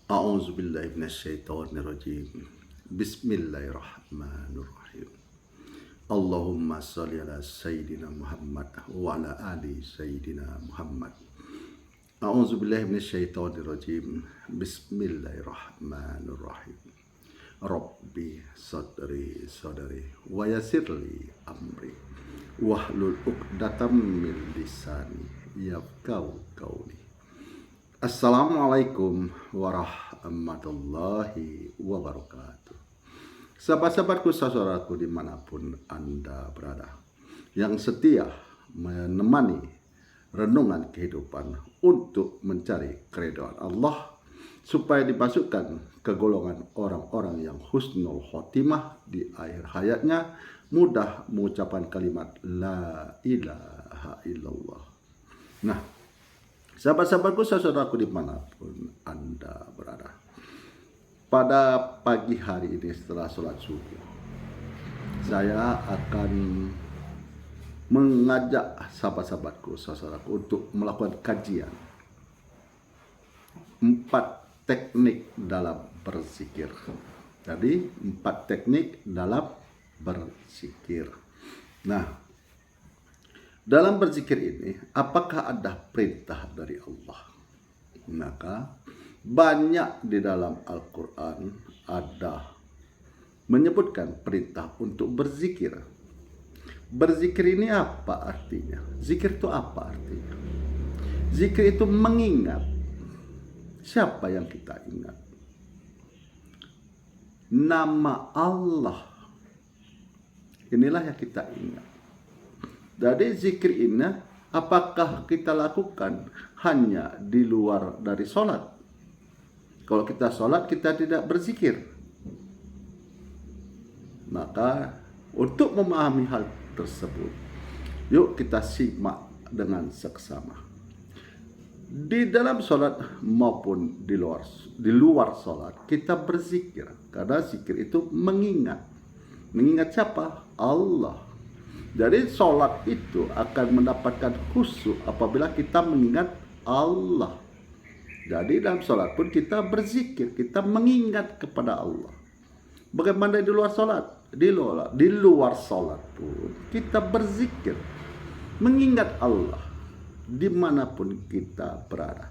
A'udzubillahi minasyaitonirrajim. Bismillahirrahmanirrahim. Allahumma shalli ala sayyidina Muhammad wa ala ali sayyidina Muhammad. A'udzubillahi minasyaitonirrajim. Bismillahirrahmanirrahim. Rabbi sadri wa yassirli amri wahlul 'uqdatam min lisani yafqahu qawli. Assalamualaikum warahmatullahi wabarakatuh. Sahabat-sahabatku, saudaraku dimanapun Anda berada, yang setia menemani renungan kehidupan untuk mencari keridhaan Allah, supaya dimasukkan ke golongan orang-orang yang husnul khotimah di akhir hayatnya, mudah mengucapkan kalimat La ilaha illallah. Nah, sahabat-sahabatku, saudaraku dimanapun Anda berada, pada pagi hari ini setelah sholat subuh, saya akan mengajak sahabat-sahabatku, saudaraku untuk melakukan kajian 4 teknik dalam berzikir. Jadi 4 teknik dalam berzikir. Nah, dalam berzikir ini, apakah ada perintah dari Allah? Maka banyak di dalam Al-Quran ada menyebutkan perintah untuk berzikir. Berzikir ini apa artinya? Zikir itu apa artinya? Zikir itu mengingat. Siapa yang kita ingat? Nama Allah. Inilah yang kita ingat. Jadi zikir ini apakah kita lakukan hanya di luar dari sholat? Kalau kita sholat kita tidak berzikir. Maka untuk memahami hal tersebut, yuk kita simak dengan seksama. Di dalam sholat maupun di luar sholat kita berzikir, karena zikir itu mengingat. Mengingat siapa? Allah. Jadi sholat itu akan mendapatkan khusyuk apabila kita mengingat Allah. Jadi dalam sholat pun kita berzikir, kita mengingat kepada Allah. Bagaimana di luar sholat? Di luar sholat pun kita berzikir, mengingat Allah dimanapun kita berada.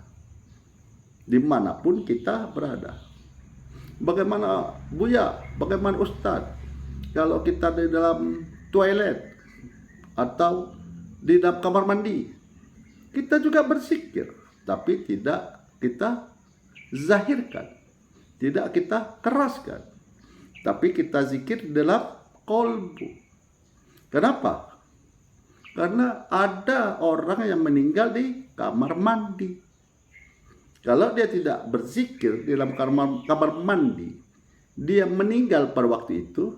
Dimanapun kita berada. Bagaimana Buya, bagaimana Ustadz, kalau kita di dalam toilet atau di dalam kamar mandi, kita juga berzikir, tapi tidak kita zahirkan, tidak kita keraskan, tapi kita zikir dalam kolbu. Kenapa? Karena ada orang yang meninggal di kamar mandi. Kalau dia tidak berzikir di dalam kamar mandi, dia meninggal pada waktu itu,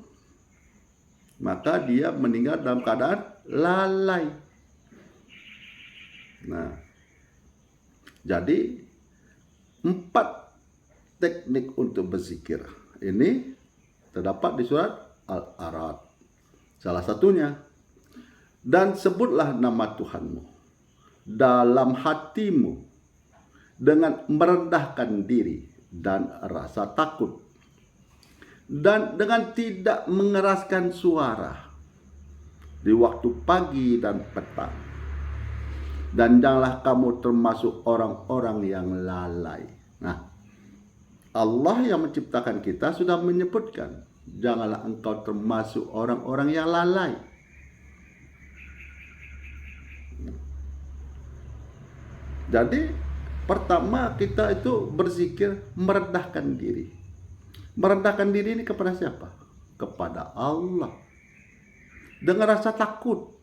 maka dia meninggal dalam keadaan lalai. Nah, jadi 4 teknik untuk berzikir ini terdapat di surat Al-A'raf. Salah satunya, dan sebutlah nama Tuhanmu dalam hatimu dengan merendahkan diri dan rasa takut, dan dengan tidak mengeraskan suara di waktu pagi dan petang. Dan janganlah kamu termasuk orang-orang yang lalai. Nah, Allah yang menciptakan kita sudah menyebutkan, janganlah engkau termasuk orang-orang yang lalai. Jadi pertama kita itu berzikir merendahkan diri. Merendahkan diri ini kepada siapa? Kepada Allah. Dengan rasa takut.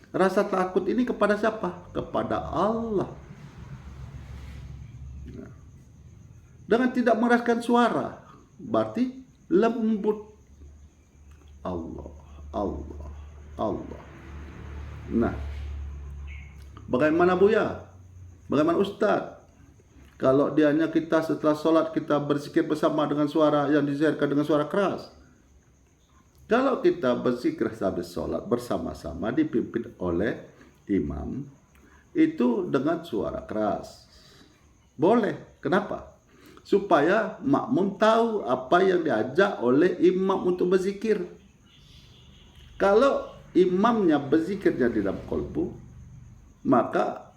Rasa takut ini kepada siapa? Kepada Allah. Dengan tidak mengeraskan suara, berarti lembut. Allah, Allah, Allah. Nah, bagaimana Buya? Bagaimana Ustadz? Kalau dianya kita setelah sholat kita berzikir bersama dengan suara yang dizahirkan dengan suara keras. Kalau kita berzikir sambil sholat bersama-sama dipimpin oleh imam, itu dengan suara keras. Boleh. Kenapa? supaya makmum tahu apa yang diajak oleh imam untuk berzikir. Kalau imamnya berzikirnya di dalam kolbu, maka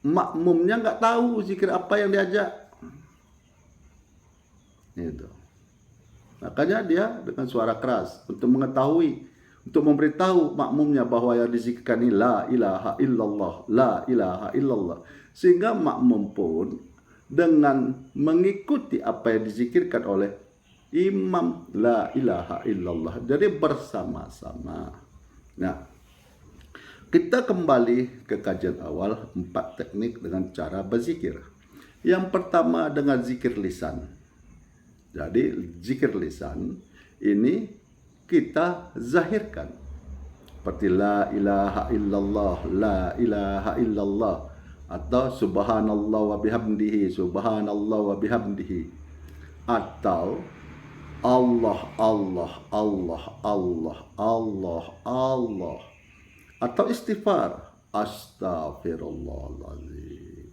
makmumnya nggak tahu zikir apa yang diajak. Itu. Makanya dia dengan suara keras untuk mengetahui, untuk memberitahu makmumnya bahwa yang dizikirkan ini la ilaha illallah, la ilaha illallah. Sehingga makmum pun dengan mengikuti apa yang dizikirkan oleh imam la ilaha illallah. Jadi bersama-sama. Nah, kita kembali ke kajian awal 4 teknik dengan cara berzikir. Yang pertama dengan zikir lisan. Jadi zikir lisan ini kita zahirkan. Seperti la ilaha illallah, la ilaha illallah. Atau subhanallah wa bihamdihi, subhanallah wa bihamdihi. Atau Allah, Allah, Allah, Allah, Allah, Allah. Atau istighfar, astaghfirullahaladzim,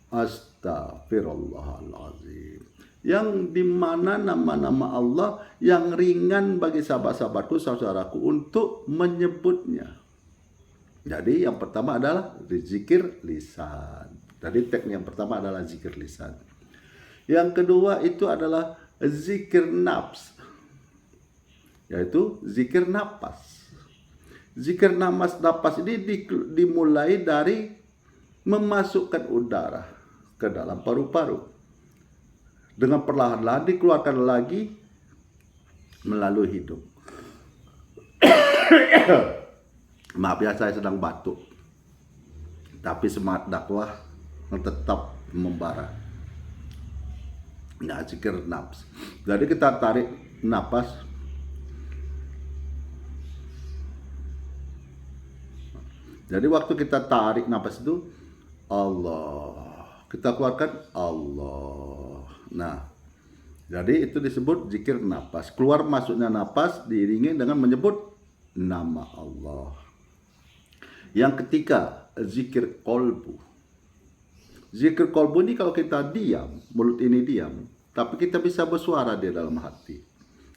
astaghfirullahaladzim. Yang dimana nama-nama Allah yang ringan bagi sahabat-sahabatku, saudaraku untuk menyebutnya. Jadi yang pertama adalah zikir lisan. Jadi teknik yang pertama adalah zikir lisan. Yang kedua itu adalah zikir nafs, yaitu zikir napas. Zikir napas ini dimulai dari memasukkan udara ke dalam paru-paru. Dengan perlahan-lahan dikeluarkan lagi melalui hidung. Maaf ya, saya sedang batuk. Tapi semangat dakwah tetap membara. Nah, zikir nafs. Jadi kita tarik napas. Jadi waktu kita tarik napas itu Allah. Kita keluarkan Allah. Nah, jadi itu disebut zikir napas. Keluar masuknya napas diiringi dengan menyebut nama Allah. Yang ketiga, zikir kolbu. Zikir kolbu ini kalau kita diam, mulut ini diam, tapi kita bisa bersuara di dalam hati.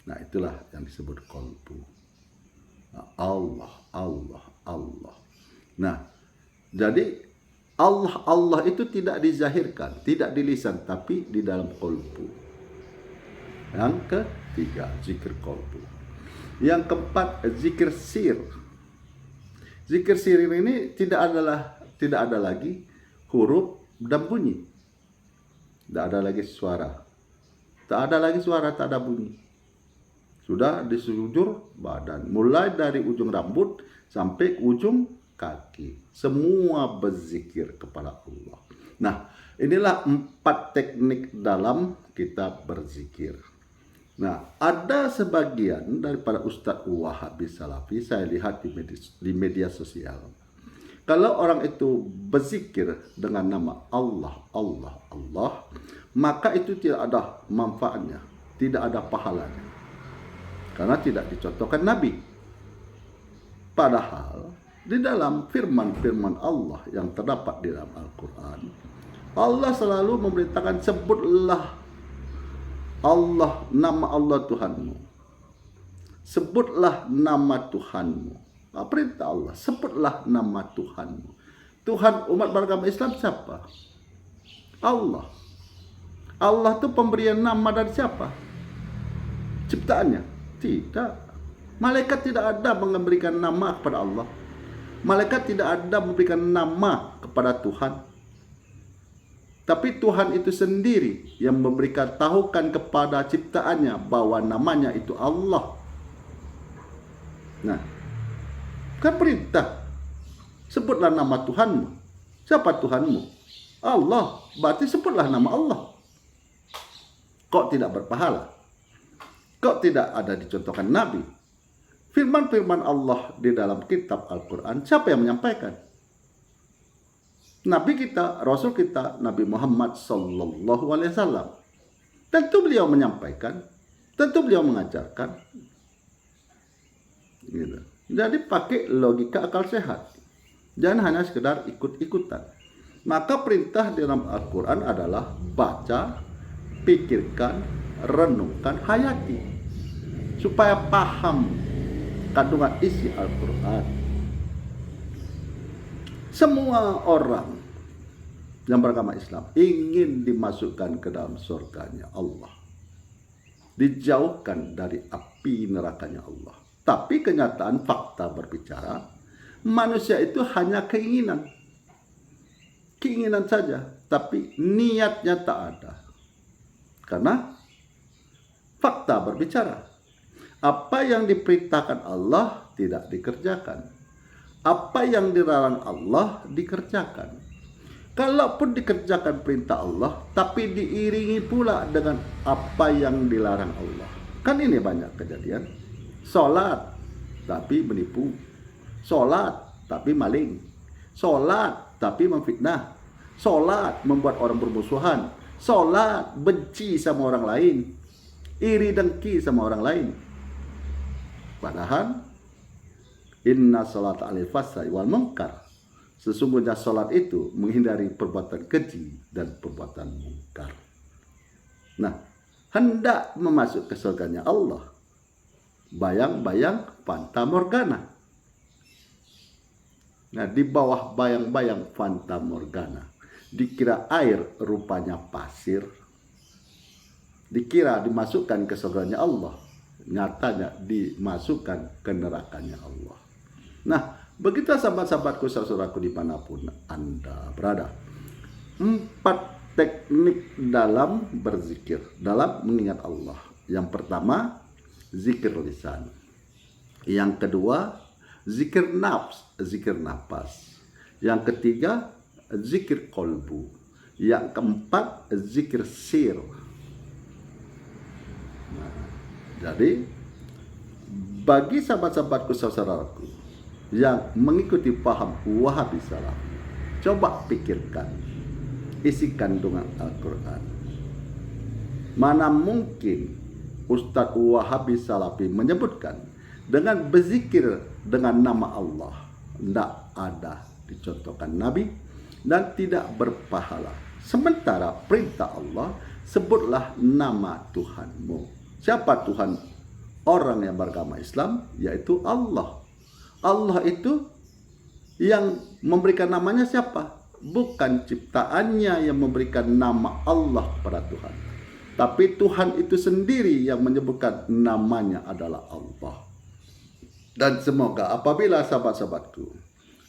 Nah, itulah yang disebut kolbu. Nah, Allah, Allah, Allah. Nah, jadi Allah, Allah itu tidak dizahirkan, tidak di lisan, tapi di dalam kolbu. Yang ketiga, zikir kolbu. Yang keempat, zikir sir. Zikir sir ini tidak ada lagi huruf dan bunyi. Tidak ada lagi suara. Tak ada lagi suara, tak ada bunyi. Sudah di sekujur badan. Mulai dari ujung rambut sampai ujung kaki. Semua berzikir kepada Allah. Nah, inilah 4 teknik dalam kita berzikir. Nah, ada sebagian daripada Ustadz Wahabi Salafi saya lihat di media sosial. Kalau orang itu berzikir dengan nama Allah, Allah, Allah, maka itu tidak ada manfaatnya, tidak ada pahalanya. Karena tidak dicontohkan Nabi. Padahal di dalam firman-firman Allah yang terdapat di dalam Al-Quran, Allah selalu memerintahkan sebutlah Allah, nama Allah Tuhanmu. Sebutlah nama Tuhanmu. Perintah Allah, sebutlah nama Tuhanmu. Tuhan umat beragama Islam siapa? Allah. Allah itu pemberian nama dari siapa? Ciptaannya? Tidak. Malaikat tidak ada memberikan nama kepada Allah. Malaikat tidak ada memberikan nama kepada Tuhan. Tapi Tuhan itu sendiri yang memberikan tahukan kepada ciptaannya bahwa namanya itu Allah. Nah, kan perintah. Sebutlah nama Tuhanmu. Siapa Tuhanmu? Allah. Berarti sebutlah nama Allah. Kok tidak berpahala? Kok tidak ada dicontohkan Nabi? Firman-firman Allah di dalam kitab Al-Quran, siapa yang menyampaikan? Nabi kita, Rasul kita, Nabi Muhammad Sallallahu Alaihi Wasallam. Tentu beliau menyampaikan, tentu beliau mengajarkan. Gitu. Jadi pakai logika akal sehat. Jangan hanya sekedar ikut-ikutan. Maka perintah dalam Al-Quran adalah baca, pikirkan, renungkan, hayati supaya paham kandungan isi Al-Quran. Semua orang yang beragama Islam ingin dimasukkan ke dalam surganya Allah, dijauhkan dari api nerakanya Allah. Tapi kenyataan fakta berbicara, manusia itu hanya keinginan saja, tapi niatnya tak ada. Karena fakta berbicara, apa yang diperintahkan Allah tidak dikerjakan, apa yang dilarang Allah dikerjakan. Kalaupun dikerjakan perintah Allah, tapi diiringi pula dengan apa yang dilarang Allah. Kan ini banyak kejadian. Sholat tapi menipu, sholat tapi maling, sholat tapi memfitnah, sholat membuat orang bermusuhan, sholat benci sama orang lain, iri dengki sama orang lain. Padahal inna sholat alil fasai wal munkar, sesungguhnya sholat itu menghindari perbuatan keji dan perbuatan mungkar. Nah, hendak memasuk ke surganya Allah, bayang-bayang fanta morgana. Nah, di bawah bayang-bayang fanta morgana, dikira air, rupanya pasir. Dikira dimasukkan ke surganya Allah, nyatanya dimasukkan ke nerakanya Allah. Nah, begitu sahabat-sahabatku, saudaraku dimanapun Anda berada. 4 teknik dalam berzikir, dalam mengingat Allah. Yang pertama, zikir lisan. Yang kedua, zikir nafs, zikir nafas. Yang ketiga, zikir kolbu. Yang keempat, zikir sir. Nah, jadi bagi sahabat-sahabatku, saudaraku yang mengikuti paham Wahabi Salafi, coba pikirkan isi kandungan Al-Quran. Mana mungkin Ustadz Wahabi Salafi menyebutkan dengan berzikir dengan nama Allah, tidak ada dicontohkan Nabi dan tidak berpahala. Sementara perintah Allah, sebutlah nama Tuhanmu. Siapa Tuhan orang yang beragama Islam? Yaitu Allah. Allah itu yang memberikan namanya siapa? Bukan ciptaannya yang memberikan nama Allah kepada Tuhan, tapi Tuhan itu sendiri yang menyebutkan namanya adalah Allah. Dan semoga apabila sahabat-sahabatku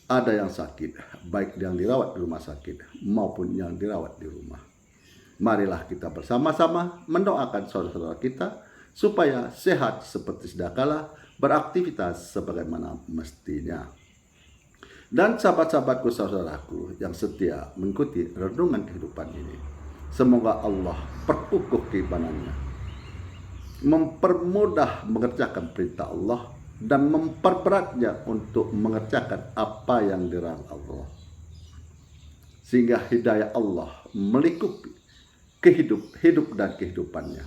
ada yang sakit, baik yang dirawat di rumah sakit maupun yang dirawat di rumah, marilah kita bersama-sama mendoakan saudara-saudara kita supaya sehat seperti sedia kala, beraktivitas sebagaimana mestinya. Dan sahabat-sahabatku, saudaraku yang setia mengikuti renungan kehidupan ini, semoga Allah perkukuh keimanannya, mempermudah mengerjakan perintah Allah, dan memperberatnya untuk mengerjakan apa yang dilarang Allah, sehingga hidayah Allah melingkupi hidup dan kehidupannya.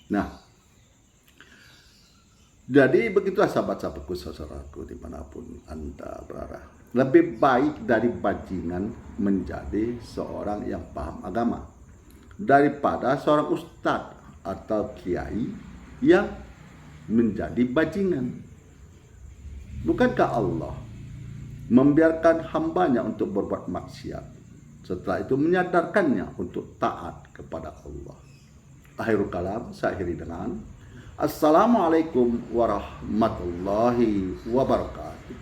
Nah, jadi begitulah sahabat-sahabatku, saudaraku dimanapun Anda berada. Lebih baik dari bajingan menjadi seorang yang paham agama daripada seorang ustadz atau kiai yang menjadi bajingan. Bukankah Allah membiarkan hambanya untuk berbuat maksiat, setelah itu menyadarkannya untuk taat kepada Allah? Akhirul kalam, saya akhiri dengan Assalamualaikum warahmatullahi wabarakatuh.